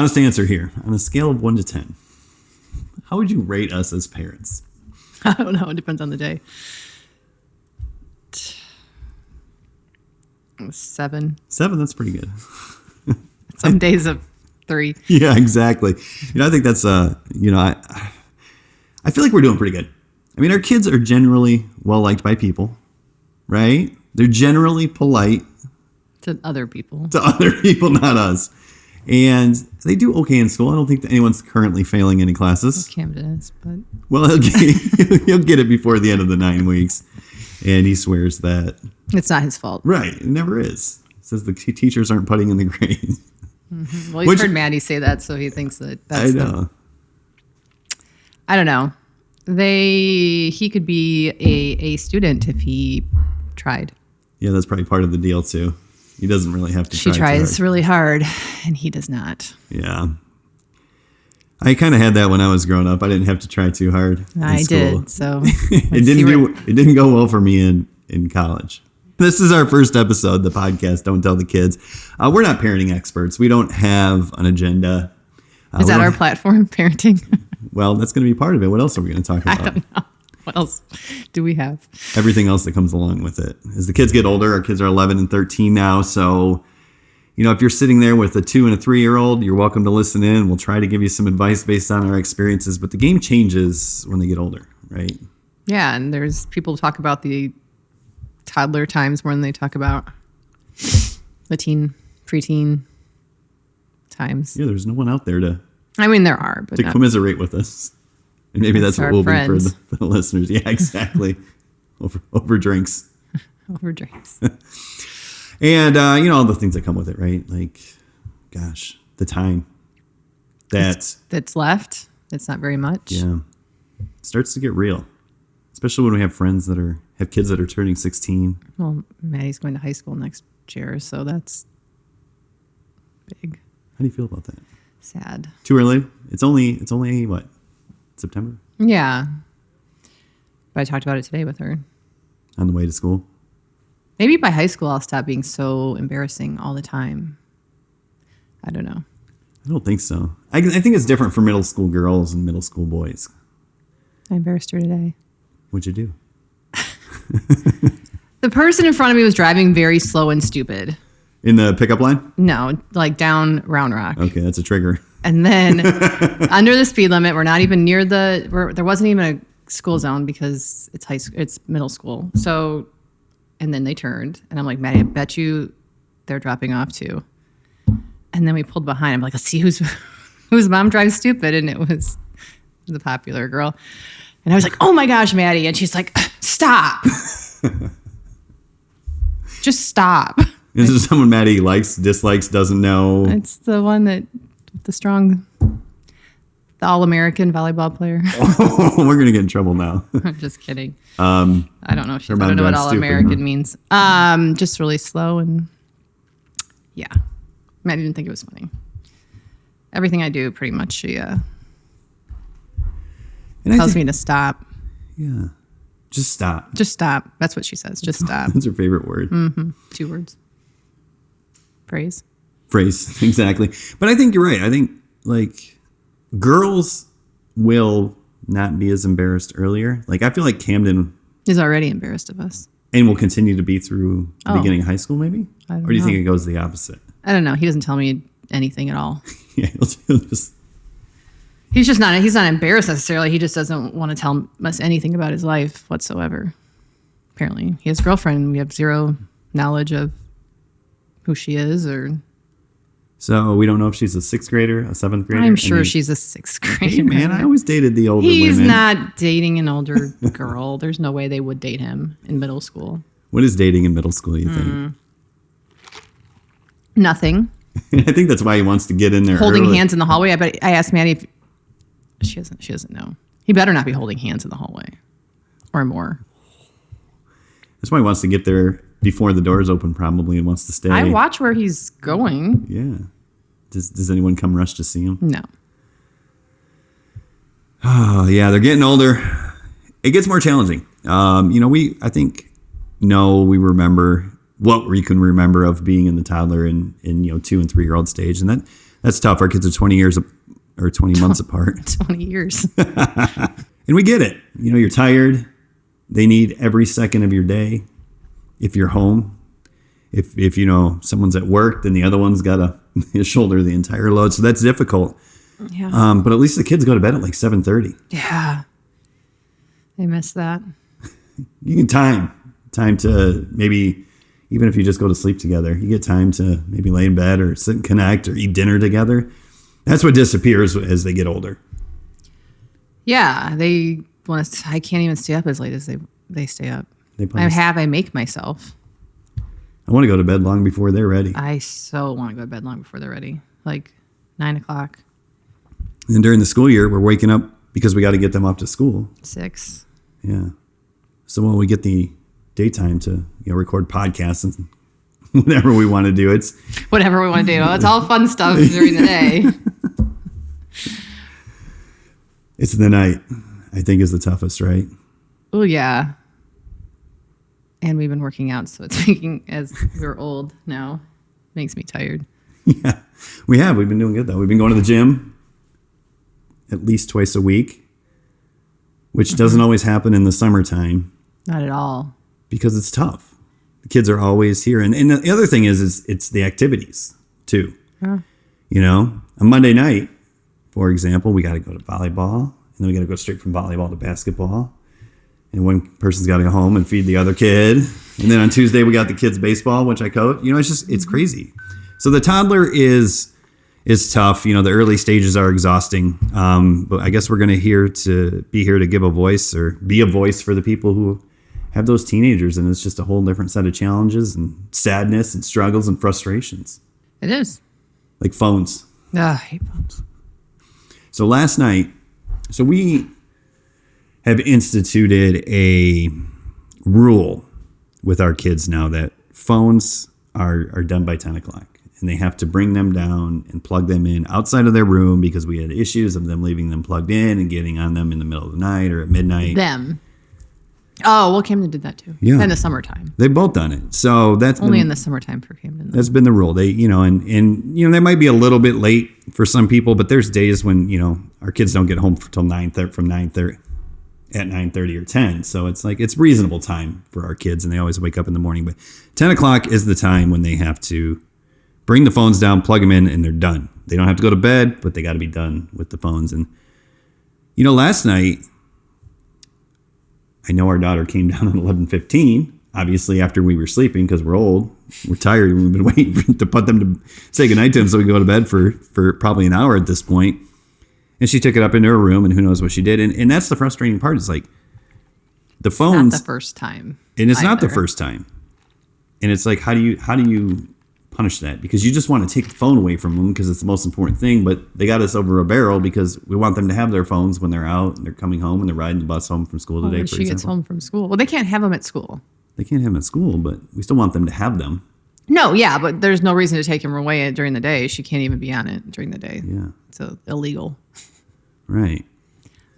Honest answer here. On a scale of 1 to 10, how would you rate us as parents? I don't know. It depends on the day. 7. 7, that's pretty good. Some days of 3. Yeah, exactly. I think that's, I feel like we're doing pretty good. I mean, our kids are generally well-liked by people, right? They're generally polite. To other people. To other people, not us. And they do okay in school. I don't think that anyone's currently failing any classes. Camden is, but... Well, he'll get it before the end of the 9 weeks. And he swears that... It's not his fault. Right. It never is. It says the teachers aren't putting in the grades. Mm-hmm. Well, he's heard Maddie say that, so he thinks that that's I know. I don't know. He could be a student if he tried. Yeah, that's probably part of the deal, too. He doesn't really have to try. She tries really hard, and he does not. Yeah. I kind of had that when I was growing up. I didn't have to try too hard. I did, so it didn't go well for me in college. This is our first episode, the podcast, Don't Tell the Kids. We're not parenting experts. We don't have an agenda. Is that our platform, parenting? Well, that's going to be part of it. What else are we going to talk about? I don't know. What else do we have? Everything else that comes along with it. As the kids get older, our kids are 11 and 13 now. So, if you're sitting there with a 2 and a 3-year-old, you're welcome to listen in. We'll try to give you some advice based on our experiences. But the game changes when they get older, right? Yeah, and there's people talk about the toddler times more than they talk about the preteen times. Yeah, there's no one out there to... I mean, there are, but to commiserate with us. And maybe that's what we'll be for the listeners. Yeah, exactly. over drinks. Over drinks. And, all the things that come with it, right? Like, gosh, the time. That's left. It's not very much. Yeah. It starts to get real. Especially when we have friends that have kids that are turning 16. Well, Maddie's going to high school next year, so that's big. How do you feel about that? Sad. Too early? It's only what? September? Yeah. But I talked about it today with her. On the way to school? Maybe by high school I'll stop being so embarrassing all the time. I don't know. I don't think so. I think it's different for middle school girls and middle school boys. I embarrassed her today. What'd you do? The person in front of me was driving very slow and stupid. In the pickup line? No, like down Round Rock. Okay, that's a trigger. And then under the speed limit, we're not even near there wasn't even a school zone because it's middle school. So, and then they turned and I'm like, Maddie, I bet you they're dropping off too. And then we pulled behind. I'm like, let's see whose mom drives stupid. And it was the popular girl. And I was like, oh my gosh, Maddie. And she's like, stop. Just stop. Is this someone Maddie likes, dislikes, doesn't know? It's the one that, the All-American volleyball player. Oh, we're going to get in trouble now. I'm just kidding. I don't know. I don't know what All-American means. Just really slow and yeah. Maddie didn't think it was funny. Everything I do, pretty much, she tells me to stop. Yeah. Just stop. Just stop. That's what she says. Just stop. That's her favorite word. Mm-hmm. 2 words. Phrase, exactly. But I think you're right. I think, like, girls will not be as embarrassed earlier. Like, I feel like Camden... is already embarrassed of us. And will continue to be through the beginning of high school, maybe? Or do you think it goes the opposite? I don't know. He doesn't tell me anything at all. Yeah, he'll just... He's not embarrassed necessarily. He just doesn't want to tell us anything about his life whatsoever. Apparently. He has a girlfriend and we have zero knowledge of who she is or... So we don't know if she's a 6th grader, a 7th grader? I'm sure she's a 6th grader. Hey, man, I always dated the older women. He's not dating an older girl. There's no way they would date him in middle school. What is dating in middle school, you think? Nothing. I think that's why he wants to get in there holding early. Hands in the hallway. I asked Maddie if she doesn't know. He better not be holding hands in the hallway or more. That's why he wants to get there before the doors open probably and wants to stay. I watch where he's going. Yeah. Does anyone come rush to see him? No. Oh, yeah, they're getting older. It gets more challenging. We remember what we can remember of being in the toddler and 2 and 3 year old stage. And That's tough. Our kids are 20 years or 20 months apart. 20 years. And we get it. You know, you're tired. They need every second of your day. If you're home, if you know someone's at work, then the other one's got to shoulder the entire load. So that's difficult. Yeah. But at least the kids go to bed at like 7:30. Yeah. I miss that. You can time to maybe, even if you just go to sleep together, you get time to maybe lay in bed or sit and connect or eat dinner together. That's what disappears as they get older. Yeah. They want to, I can't even stay up as late as they stay up. I make myself. I want to go to bed long before they're ready. I so want to go to bed long before they're ready. Like 9 o'clock. And during the school year, we're waking up because we got to get them off to school. 6. Yeah. So when we get the daytime to record podcasts and whatever we want to do, it's whatever we want to do. It's all fun stuff during the day. It's the night, I think, is the toughest, right? Oh yeah. And we've been working out, so it's making, as we're old now, makes me tired. Yeah, we have. We've been doing good though. We've been going to the gym at least twice a week, which doesn't always happen in the summertime. Not at all. Because it's tough. The kids are always here. And the other thing is it's the activities too. Yeah. You know, a Monday night, for example, we got to go to volleyball, and then we got to go straight from volleyball to basketball. And one person's got to go home and feed the other kid. And then on Tuesday, we got the kids' baseball, which I coach. You know, it's crazy. So the toddler is tough. You know, the early stages are exhausting. But I guess we're going to be here to give a voice or be a voice for the people who have those teenagers. And it's just a whole different set of challenges and sadness and struggles and frustrations. It is. Like phones. I hate phones. So last night, we have instituted a rule with our kids now that phones are done by 10 o'clock. And they have to bring them down and plug them in outside of their room because we had issues of them leaving them plugged in and getting on them in the middle of the night or at midnight. Them. Oh, well, Camden did that too. Yeah. In the summertime. They've both done it. So that's only in the summertime for Camden. That's been the rule. They, and they might be a little bit late for some people, but there's days when, our kids don't get home till 9:30 at 9:30 or 10. So it's like, it's reasonable time for our kids and they always wake up in the morning. But 10 o'clock is the time when they have to bring the phones down, plug them in, and they're done. They don't have to go to bed, but they got to be done with the phones. And, last night, I know our daughter came down at 11:15, obviously after we were sleeping because we're old. We're tired. We've been waiting to put them to say goodnight to them so we can go to bed for probably an hour at this point. And she took it up into her room and who knows what she did. And that's the frustrating part is like the phones. It's not the first time. And it's not the first time. And it's like, how do you punish that? Because you just want to take the phone away from them because it's the most important thing. But they got us over a barrel because we want them to have their phones when they're out and they're coming home and they're riding the bus home from school today. When she gets home from school. Well, they can't have them at school. They can't have them at school, but we still want them to have them. No, yeah, but there's no reason to take them away during the day. She can't even be on it during the day. Yeah. It's illegal. Right.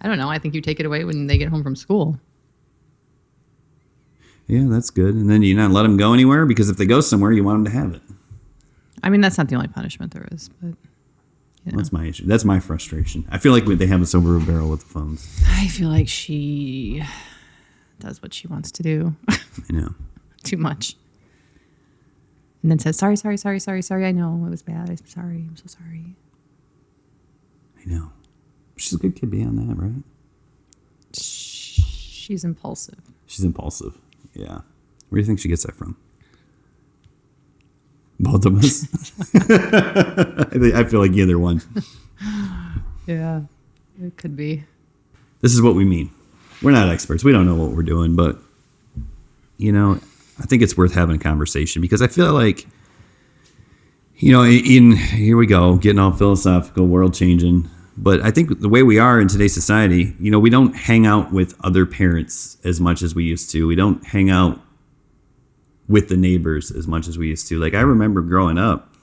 I don't know. I think you take it away when they get home from school. Yeah, that's good. And then you not let them go anywhere because if they go somewhere, you want them to have it. I mean, that's not the only punishment there is, but that's my issue. That's my frustration. I feel like they have us over a barrel with the phones. I feel like she does what she wants to do. I know. Too much. And then says, sorry. I know it was bad. I'm sorry. I'm so sorry. I know. She's a good kid beyond that, right? She's impulsive. Yeah. Where do you think she gets that from? Both of us? I feel like either one. Yeah, it could be. This is what we mean. We're not experts. We don't know what we're doing, but, I think it's worth having a conversation because I feel like, here we go, getting all philosophical, world changing. But I think the way we are in today's society, we don't hang out with other parents as much as we used to. We don't hang out with the neighbors as much as we used to. Like I remember growing up,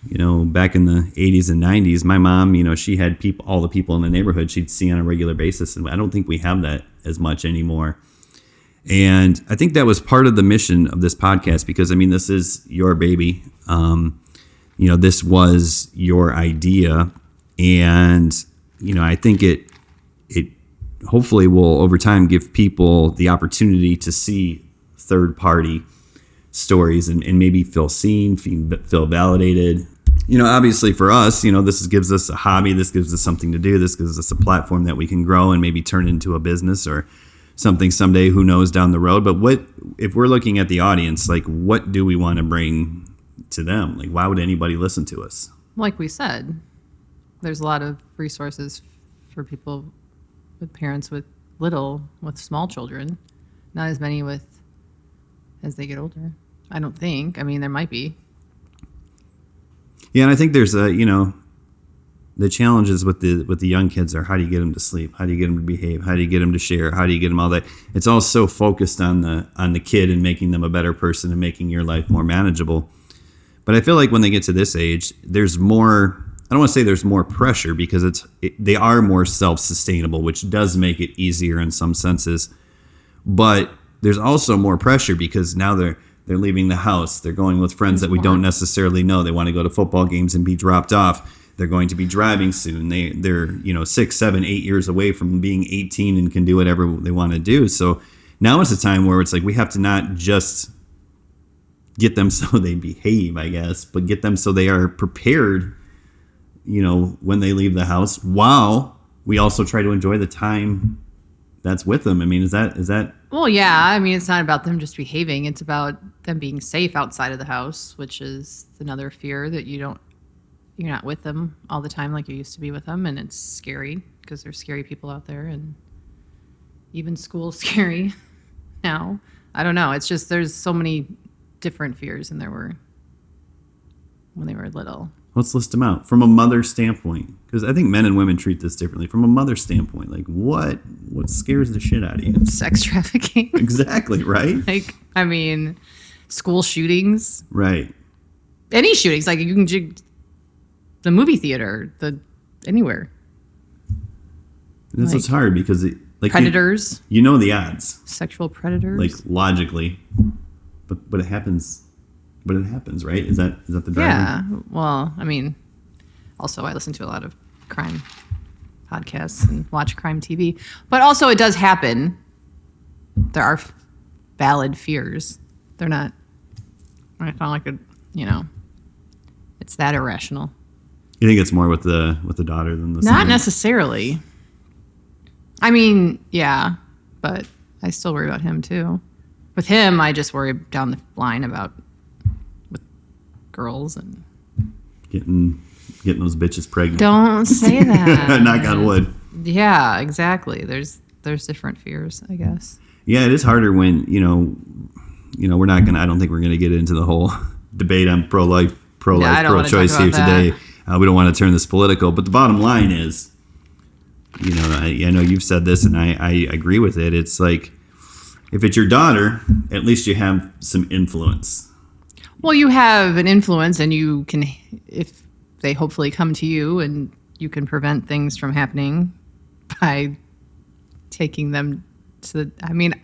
back in the 80s and 90s, my mom, she had all the people in the neighborhood she'd see on a regular basis. And I don't think we have that as much anymore. And I think that was part of the mission of this podcast because, this is your baby. this was your idea. And, I think it hopefully will over time give people the opportunity to see third party stories and maybe feel seen, feel validated. Obviously for us, this gives us a hobby. This gives us something to do. This gives us a platform that we can grow and maybe turn into a business or something someday, who knows, down the road. But what if we're looking at the audience, like what do we want to bring to them? Like, why would anybody listen to us? Like we said, there's a lot of resources for people with parents with small children, not as many as they get older. I don't think. I mean, there might be. Yeah, and I think there's the challenges with the young kids are, how do you get them to sleep? How do you get them to behave? How do you get them to share? How do you get them all that? It's all so focused on the kid and making them a better person and making your life more manageable. But I feel like when they get to this age, there's more. I don't want to say there's more pressure, because they are more self-sustainable, which does make it easier in some senses. But there's also more pressure because now they're leaving the house. They're going with friends that we don't necessarily know. They want to go to football games and be dropped off. They're going to be driving soon. They're 6, 7, 8 years away from being 18 and can do whatever they want to do. So now it's a time where it's like we have to not just get them so they behave, I guess, but get them so they are prepared, when they leave the house, while we also try to enjoy the time that's with them. I mean, is that? Well, yeah. I mean, it's not about them just behaving. It's about them being safe outside of the house, which is another fear that you're not with them all the time like you used to be with them. And it's scary because there's scary people out there, and even school's scary now. I don't know. It's just, there's so many different fears than there were when they were little. Let's list them out from a mother standpoint, because I think men and women treat this differently. From a mother standpoint, like what scares the shit out of you? Sex trafficking. Exactly, right? Like, I mean, school shootings. Right. Any shootings, like you can the movie theater, anywhere. And that's what's hard because predators. You know the odds. Sexual predators. Like logically, but it happens. But it happens, right? Is that the driver? Yeah. Well, I mean, also I listen to a lot of crime podcasts and watch crime TV, but also it does happen. There are valid fears. They're not. I feel like it's that irrational. You think it's more with the daughter than the son? Not necessarily. I mean, yeah, but I still worry about him too. With him, I just worry down the line about with girls and getting those bitches pregnant. Don't say that. Knock on wood. Yeah, exactly. There's different fears, I guess. Yeah, it is harder when we're not gonna. I don't think we're gonna get into the whole debate on pro-life, pro-choice here today. We don't want to turn this political, but the bottom line is, I know you've said this, and I agree with it. It's like, if it's your daughter, at least you have some influence. Well, you have an influence, and you can, if they hopefully come to you, and you can prevent things from happening by taking them to the,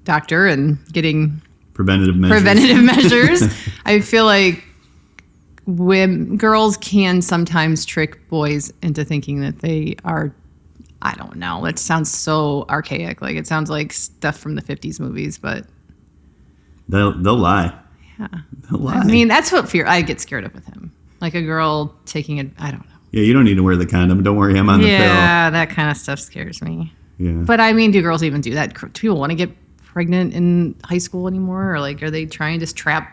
doctor and getting preventative measures. I feel like girls can sometimes trick boys into thinking that they are, I don't know. It sounds so archaic. Like it sounds like stuff from the 50s movies, but they'll lie. Yeah. They'll lie. That's what fear I get scared of with him. Like a girl taking it. I don't know. Yeah, you don't need to wear the condom. Don't worry, I'm on the pill. Yeah, that kind of stuff scares me. Yeah. But do girls even do that? Do people want to get pregnant in high school anymore? Or are they trying to just trap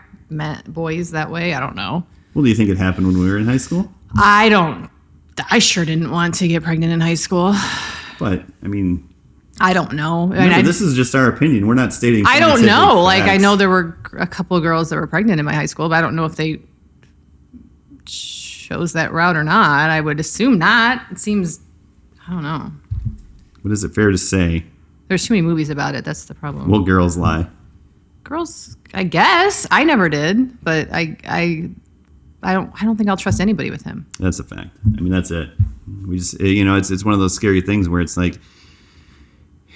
boys that way? I don't know. Well, do you think it happened when we were in high school? I sure didn't want to get pregnant in high school. But, I don't know. This is just our opinion. We're not stating I don't know. Facts. I know there were a couple of girls that were pregnant in my high school, but I don't know if they chose that route or not. I would assume not. It seems, I don't know. What is it fair to say? There's too many movies about it. That's the problem. Well, girls lie. Girls, I guess. I never did, but I don't think I'll trust anybody with him. That's a fact. That's it. We just, it's one of those scary things where it's like,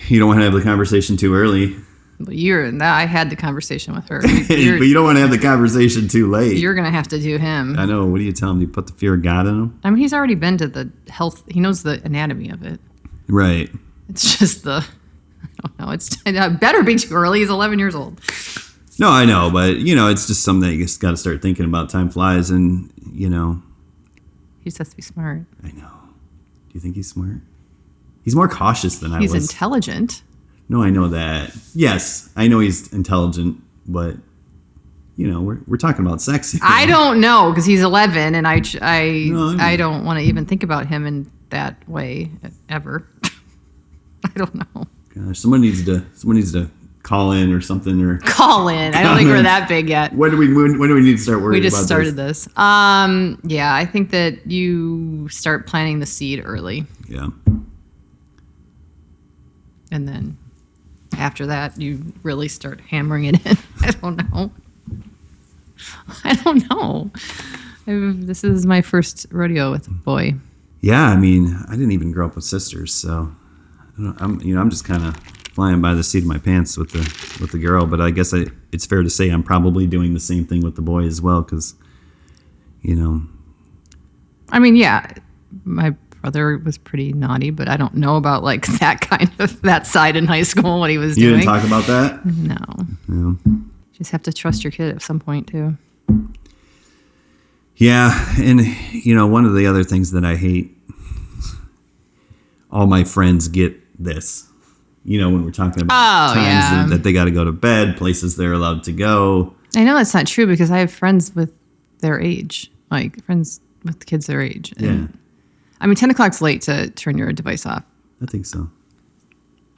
you don't want to have the conversation too early. I had the conversation with her. But you don't want to have the conversation too late. You're going to have to do him. I know. What do you tell him? Do you put the fear of God in him? I mean, he's already been to the health. He knows the anatomy of it. Right. It's just I don't know. It better be too early. He's 11 years old. No, I know. But, it's just something that you just got to start thinking about. Time flies and, He just has to be smart. I know. Do you think he's smart? He's more cautious than I was. He's intelligent. No, I know that. Yes, I know he's intelligent, but we're talking about sex here. I don't know because he's 11, and I don't want to even think about him in that way ever. I don't know. Gosh, someone needs to call in or something or call in. I don't think we're that big yet. When do we need to start worrying about this? We just started this. Yeah, I think that you start planting the seed early. Yeah. And then after that, you really start hammering it in. I don't know. This is my first rodeo with a boy. Yeah, I mean, I didn't even grow up with sisters, so I'm just kind of flying by the seat of my pants with the girl. But I guess it's fair to say I'm probably doing the same thing with the boy as well, because I mean, yeah, my brother was pretty naughty, but I don't know about like that side in high school, what he was doing. You didn't talk about that? No. Yeah. You just have to trust your kid at some point too. Yeah, and one of the other things that I hate, all my friends get this. When we're talking about times that they got to go to bed, places they're allowed to go. I know that's not true because I have friends with their age, like friends with kids their age. And, yeah. I mean, 10 o'clock's late to turn your device off. I think so.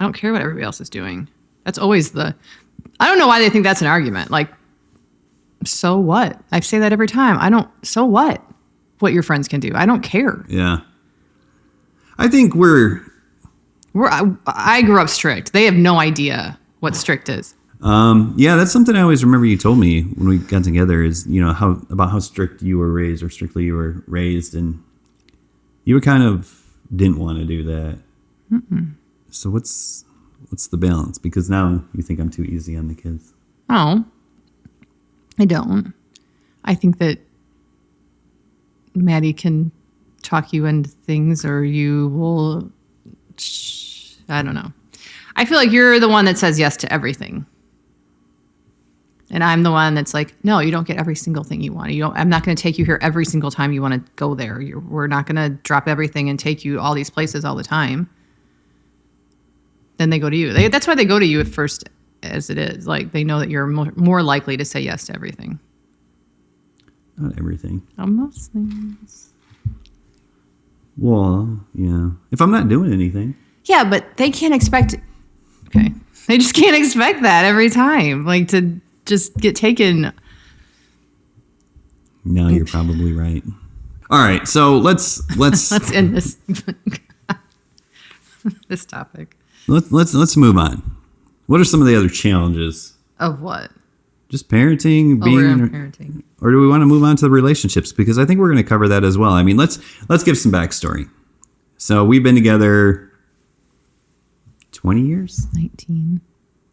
I don't care what everybody else is doing. That's always I don't know why they think that's an argument. Like, so what? I say that every time. So what your friends can do? I don't care. Yeah. I think I grew up strict. They have no idea what strict is. Yeah, that's something I always remember you told me when we got together is, how strict you were raised or strictly you were raised. And you kind of didn't want to do that. Mm-mm. So what's the balance? Because now you think I'm too easy on the kids. Oh, I don't. I think that Maddie can talk you into things or you will, I don't know. I feel like you're the one that says yes to everything. And I'm the one that's like, no, you don't get every single thing you want. I'm not going to take you here every single time you want to go there. We're not going to drop everything and take you all these places all the time. Then they go to you. That's why they go to you at first as it is. Like they know that you're more likely to say yes to everything. Not everything. Most things. Well, yeah. If I'm not doing anything. Yeah, but they can't expect. Okay. They just can't expect that every time. Like to just get taken. No, you're probably right. All right, so let's let's end this this topic. Let's move on. What are some of the other challenges? Of what? Just parenting, parenting. Or do we want to move on to the relationships? Because I think we're going to cover that as well. I mean, let's give some backstory. So we've been together 20 years?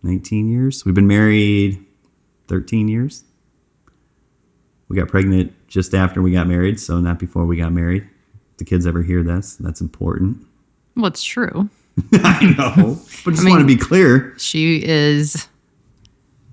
19 years. We've been married 13 years. We got pregnant just after we got married, so not before we got married. If the kids ever hear this, that's important. Well, it's true. I know, but just want to be clear. She is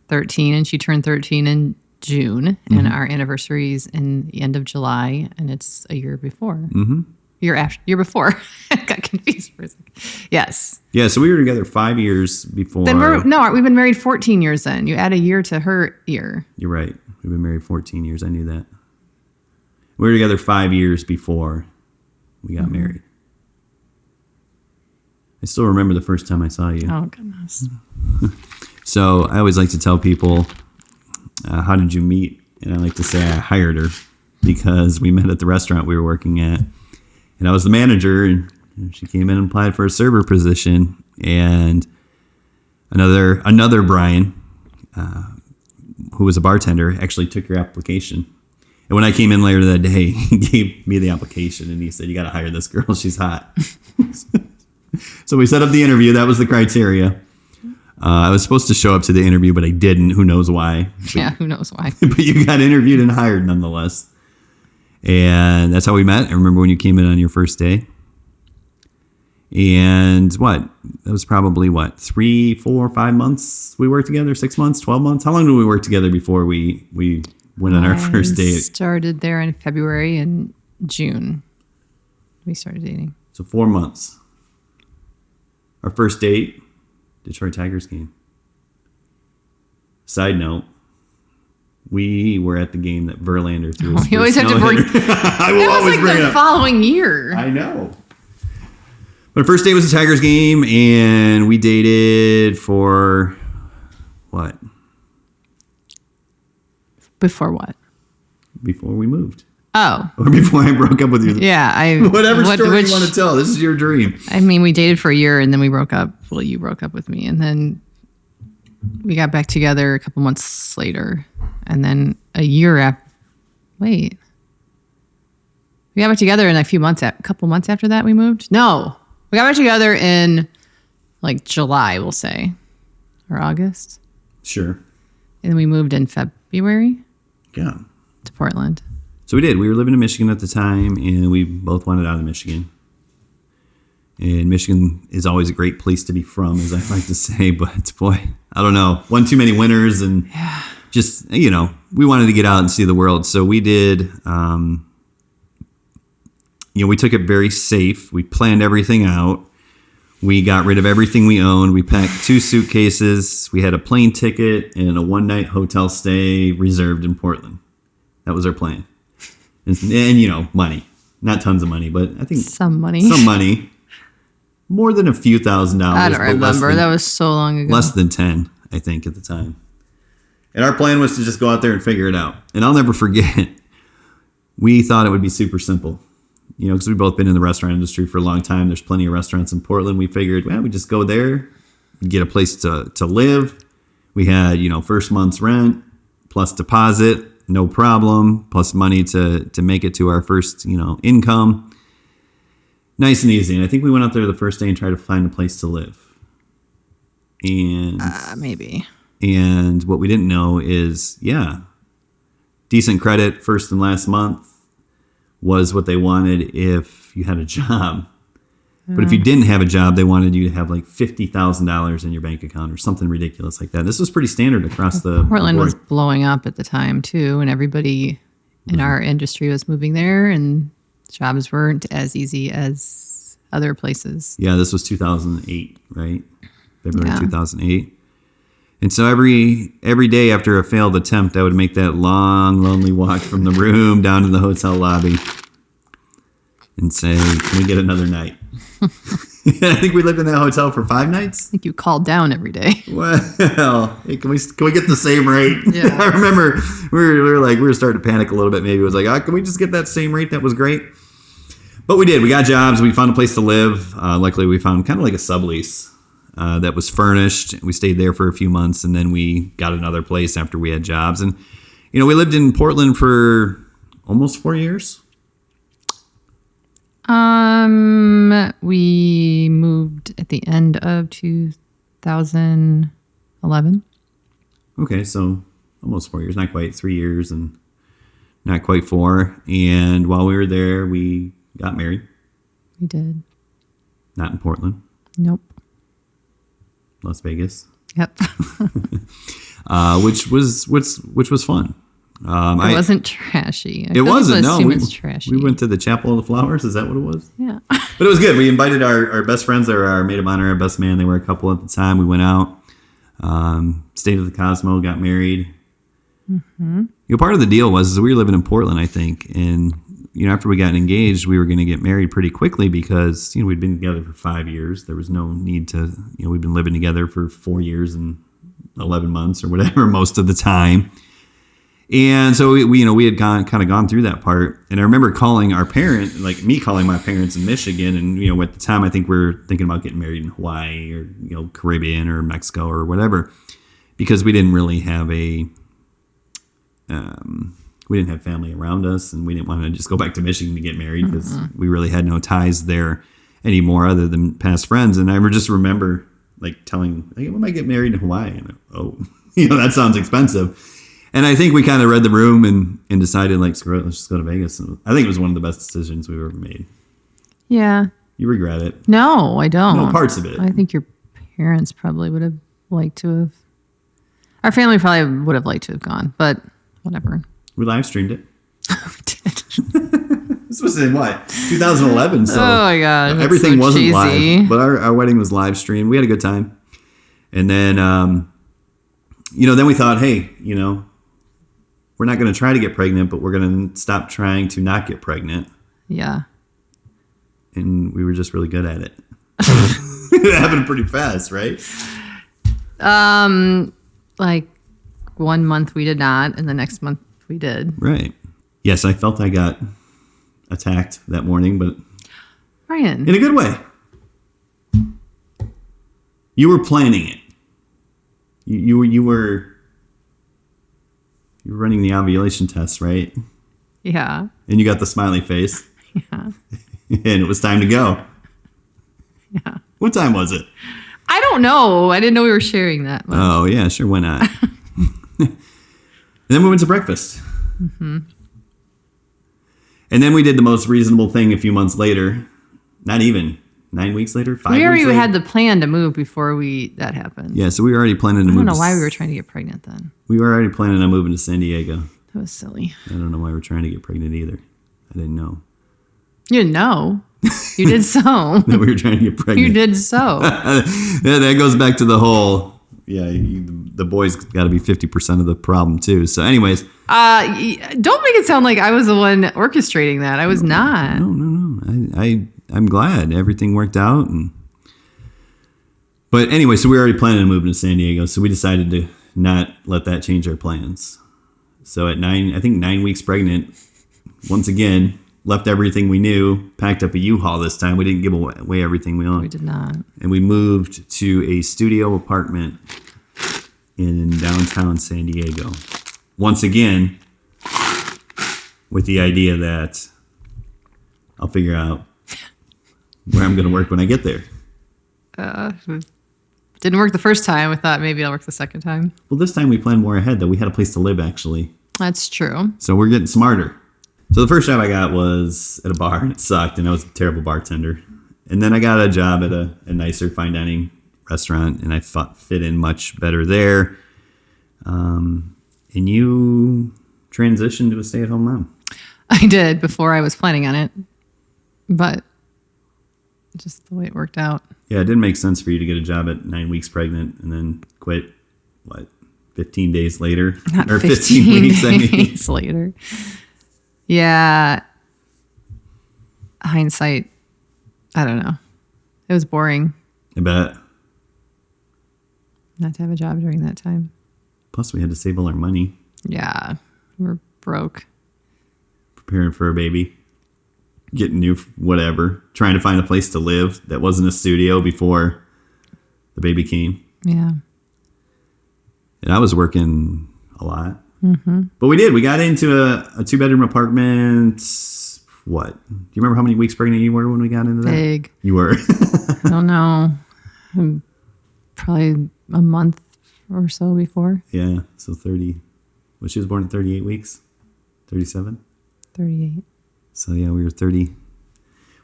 13, and she turned 13 in June, and our anniversary is in the end of July, and it's a year before. Mm-hmm. Year before. I got confused for a second. Yes. Yeah, so we were together 5 years before. We've been married 14 years then. You add a year to her year. You're right. We've been married 14 years. I knew that. We were together 5 years before we got married. I still remember the first time I saw you. Oh, goodness. So I always like to tell people, how did you meet? And I like to say I hired her because we met at the restaurant we were working at. And I was the manager, and she came in and applied for a server position. And another Brian, who was a bartender, actually took your application. And when I came in later that day, he gave me the application, and he said, "You got to hire this girl. She's hot." So we set up the interview. That was the criteria. I was supposed to show up to the interview, but I didn't. Who knows why? Yeah, who knows why? But you got interviewed and hired nonetheless. And that's how we met. I remember when you came in on your first day. And that was probably 3, 4, 5 months we worked together, 6 months, 12 months. How long did we work together before we went on our first date? Started there in February and June. We started dating. So 4 months. Our first date, Detroit Tigers game. Side note, we were at the game that Verlander threw. You always have to bring. I will always bring it up. Following year. I know. But first date was a Tigers game, and we dated for what? Before what? Before we moved. Oh. Or before I broke up with you. Yeah, whatever story you want to tell. This is your dream. I mean, we dated for a year, and then we broke up. Well, you broke up with me, and then we got back together a couple months later, and then a year after. Wait. We got back together in a couple months after that we moved? No. We got back together in like July, we'll say. Or August. Sure. And then we moved in February. Yeah. To Portland. So we did. We were living in Michigan at the time, and we both wanted out of Michigan. And Michigan is always a great place to be from, as I like to say. But boy, I don't know. One too many winters, and just, we wanted to get out and see the world. So we did, we took it very safe. We planned everything out. We got rid of everything we owned. We packed 2 suitcases. We had a plane ticket and a one-night hotel stay reserved in Portland. That was our plan. And money. Not tons of money, but I think some money. More than a few $1,000s. I don't remember. That was so long ago. Less than 10, I think, at the time. And our plan was to just go out there and figure it out. And I'll never forget, we thought it would be super simple. Because we've both been in the restaurant industry for a long time. There's plenty of restaurants in Portland. We figured, we just go there, get a place to live. We had, first month's rent, plus deposit, no problem, plus money to make it to our first, income. Nice and easy. And I think we went out there the first day and tried to find a place to live. And maybe. And what we didn't know is, decent credit first and last month was what they wanted if you had a job. But if you didn't have a job, they wanted you to have like $50,000 in your bank account or something ridiculous like that. This was pretty standard across the Portland board. was blowing up at the time too, and everybody in our industry was moving there, and jobs weren't as easy as other places. Yeah, this was 2008, right? February 2008. And so every day after a failed attempt, I would make that long, lonely walk from the room down to the hotel lobby and say, can we get another night? I think we lived in that hotel for 5 nights. I think you called down every day. Well, hey, can we get the same rate? Yeah. I remember we were starting to panic a little bit. Maybe it was like, can we just get that same rate? That was great. But we did. We got jobs. We found a place to live. Luckily, we found kind of like a sublease that was furnished. We stayed there for a few months, and then we got another place after we had jobs. And, we lived in Portland for almost 4 years. We moved at the end of 2011. Okay, so almost 4 years, not quite 3 years, and not quite 4. And while we were there, we got married. We did. Not in Portland. Nope. Las Vegas. Yep. Which was It fun. wasn't trashy. It wasn't. No, we trashy. went to the Chapel of the Flowers. Is that what it was? Yeah. But it was good. We invited our best friends. They were our maid of honor, our best man. They were a couple at the time. We went out, stayed at the Cosmo, got married. Mm-hmm. Part of the deal was we were living in Portland, I think, and after we got engaged, we were going to get married pretty quickly because we'd been together for 5 years. There was no need to. We'd been living together for 4 years and 11 months or whatever most of the time. And so we had kind of gone through that part. And I remember calling my parents in Michigan. And, at the time, I think we were thinking about getting married in Hawaii or, Caribbean or Mexico or whatever, because we didn't really have we didn't have family around us, and we didn't want to just go back to Michigan to get married because we really had no ties there anymore other than past friends. And I just remember like telling, hey, we might get married in Hawaii. And oh, that sounds expensive. And I think we kind of read the room and decided, like, screw it, let's just go to Vegas. And I think it was one of the best decisions we've ever made. Yeah. You regret it? No, I don't. No, parts of it. I think your parents probably would have liked to have. Our family probably would have liked to have gone, but whatever. We live streamed it. We did. This was in what? 2011. So oh my God. Everything so wasn't cheesy. live, but our wedding was live streamed. We had a good time. And then, then we thought, hey, we're not going to try to get pregnant, but we're going to stop trying to not get pregnant. Yeah. And we were just really good at it. It happened pretty fast, right? Like 1 month we did not, and the next month we did. Right. Yes, I felt I got attacked that morning, but Ryan. in a good way. You were planning it. You were running the ovulation test, right? Yeah. And you got the smiley face. Yeah. And it was time to go. Yeah. What time was it? I don't know. I didn't know we were sharing that much. Oh, yeah, sure, why not? And then we went to breakfast. Mm-hmm. And then we did the most reasonable thing a few months later. Not even 9 weeks later, 5 weeks later. We already had the plan to move before that happened. Yeah, so we were already planning to move. I don't know why we were trying to get pregnant then. We were already planning on moving to San Diego. That was silly. I don't know why we're trying to get pregnant either. I didn't know. You didn't know. You did so. That we were trying to get pregnant. You did so. Yeah, that goes back to the whole, the boys got to be 50% of the problem too. So anyways. Don't make it sound like I was the one orchestrating that. I was not. No. I'm glad everything worked out. But anyway, so we were already planning on moving to San Diego. So we decided to not let that change our plans. So at 9 weeks pregnant, once again, left everything we knew, packed up a U-Haul this time. We didn't give away everything we owned. We did not. And we moved to a studio apartment in downtown San Diego. Once again, with the idea that I'll figure out where I'm going to work when I get there. Didn't work the first time. I thought maybe it'll work the second time. Well, this time we planned more ahead, though. We had a place to live, actually. That's true. So we're getting smarter. So the first job I got was at a bar, and it sucked, and I was a terrible bartender. And then I got a job at a nicer fine dining restaurant, and I fit in much better there. And you transitioned to a stay-at-home mom. I did before I was planning on it, but just the way it worked out. Yeah, it didn't make sense for you to get a job at 9 weeks pregnant and then quit, 15 days later? Not or 15 weeks, days later. Yeah. Hindsight, I don't know. It was boring I bet. not to have a job during that time. Plus, we had to save all our money Yeah. We were broke. preparing for a baby, getting new whatever, trying to find a place to live that wasn't a studio before the baby came. Yeah. And I was working a lot. Mm-hmm. But we did. We got into a 2-bedroom apartment. What? Do you remember how many weeks pregnant you were when we got into that? Big. You were. I don't know. Probably a month or so before. Yeah. So 30. Well, she was born at 38 weeks. 37. 38. So yeah, we were 30.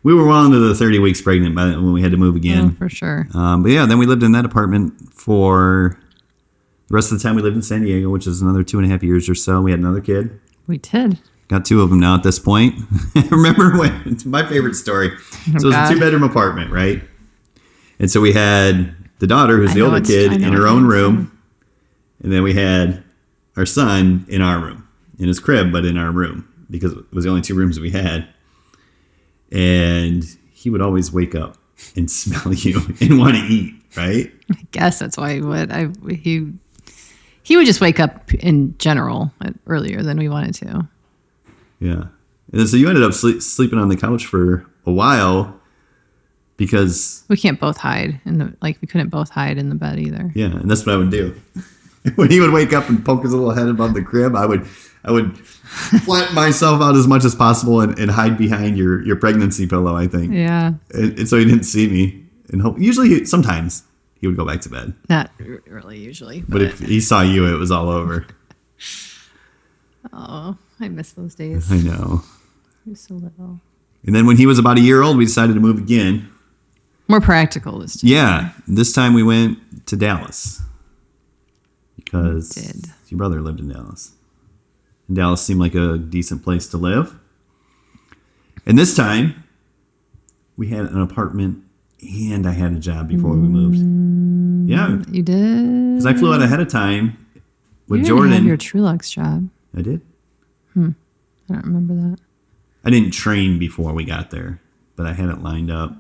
We were well into the 30 weeks pregnant when we had to move again. Oh, for sure. But yeah, then we lived in that apartment for the rest of the time. We lived in San Diego, which is another 2.5 years or so. We had another kid. We did. Got 2 of them now at this point. Remember when? It's my favorite story. So it was a 2-bedroom apartment, right? And so we had the daughter, who's the older kid, in her own room. And then we had our son in our room, in his crib, but in our room, because it was the only 2 rooms we had. And he would always wake up and smell you and want to eat, right? I guess that's why he would. He would just wake up in general earlier than we wanted to. Yeah. And so you ended up sleeping on the couch for a while because we can't both hide we couldn't both hide in the bed either. Yeah, and that's what I would do. When he would wake up and poke his little head above the crib, I would flatten myself out as much as possible and hide behind your pregnancy pillow, I think. Yeah. And so he didn't see me. And sometimes he would go back to bed. Not really usually. But if he saw you, it was all over. Oh, I miss those days. I know. I was so little. And then when he was about a year old, we decided to move again. More practical this time. Yeah. This time we went to Dallas. Because your brother lived in Dallas. And Dallas seemed like a decent place to live. And this time, we had an apartment and I had a job before we moved. Yeah. You did? Because I flew out ahead of time with you Jordan. You have your Trulux job. I did? I don't remember that. I didn't train before we got there, but I had it lined up.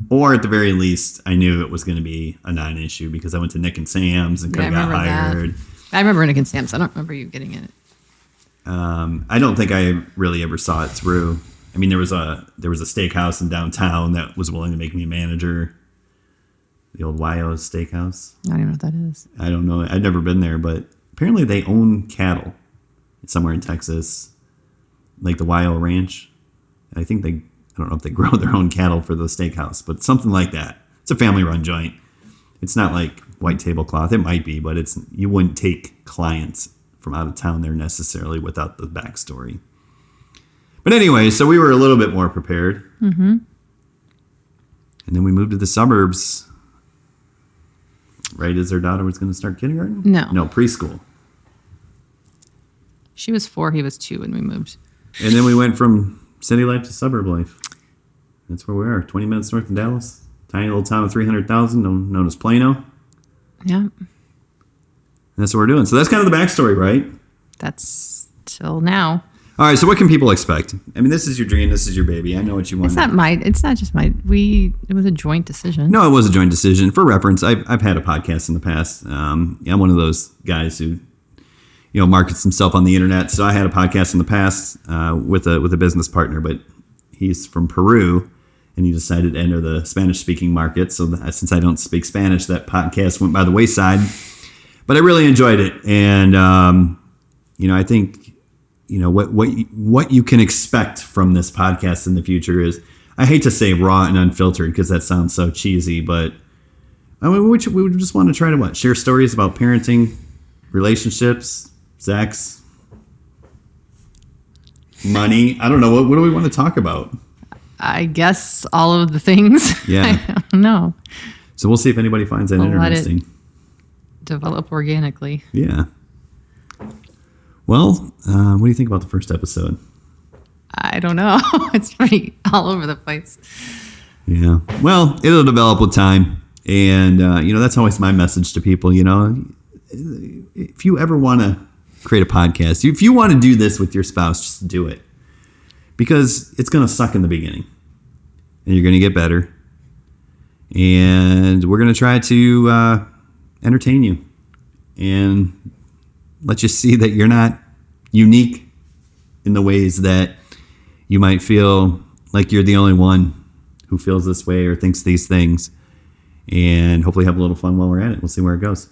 Or at the very least, I knew it was going to be a non-issue because I went to Nick and Sam's and could have got hired. I remember Nick and Sam's. I don't remember you getting it. I don't think I really ever saw it through. I mean, there was a steakhouse in downtown that was willing to make me a manager. The old YO Steakhouse. I don't even know what that is. I don't know. I'd never been there, but apparently they own cattle somewhere in Texas, like the YO Ranch. I think I don't know if they grow their own cattle for the steakhouse, but something like that. It's a family-run joint. It's not like white tablecloth. It might be, but you wouldn't take clients from out of town there necessarily without the backstory. But anyway, so we were a little bit more prepared. Mm-hmm. And then we moved to the suburbs right as our daughter was going to start kindergarten? No, preschool. She was 4, he was 2 when we moved. And then we went from city life to suburb life. That's where we are, 20 minutes north of Dallas. Tiny little town of 300,000 known as Plano. Yeah. And that's what we're doing. So that's kind of the backstory, right? That's till now. All right, so what can people expect? I mean, this is your dream. This is your baby. I know what you want. It's not just it was a joint decision. No, it was a joint decision. For reference, I've had a podcast in the past. I'm one of those guys who, markets himself on the internet. So I had a podcast in the past with a business partner, but he's from Peru, and he decided to enter the Spanish-speaking market. So since I don't speak Spanish, that podcast went by the wayside. But I really enjoyed it, and I think what you can expect from this podcast in the future is, I hate to say raw and unfiltered because that sounds so cheesy, but I mean, we just want to try to share stories about parenting, relationships, sex, money. I don't know. What do we want to talk about? I guess all of the things. Yeah. I don't know. So we'll see if anybody finds that interesting. Let it develop organically. Yeah. Well, what do you think about the first episode? I don't know. It's pretty all over the place. Yeah. Well, it'll develop with time. And, that's always my message to people, if you ever want to create a podcast, if you want to do this with your spouse, just do it. Because it's going to suck in the beginning. And you're going to get better. And we're going to try to entertain you. And let you see that you're not unique in the ways that you might feel like you're the only one who feels this way or thinks these things. And hopefully have a little fun while we're at it. We'll see where it goes.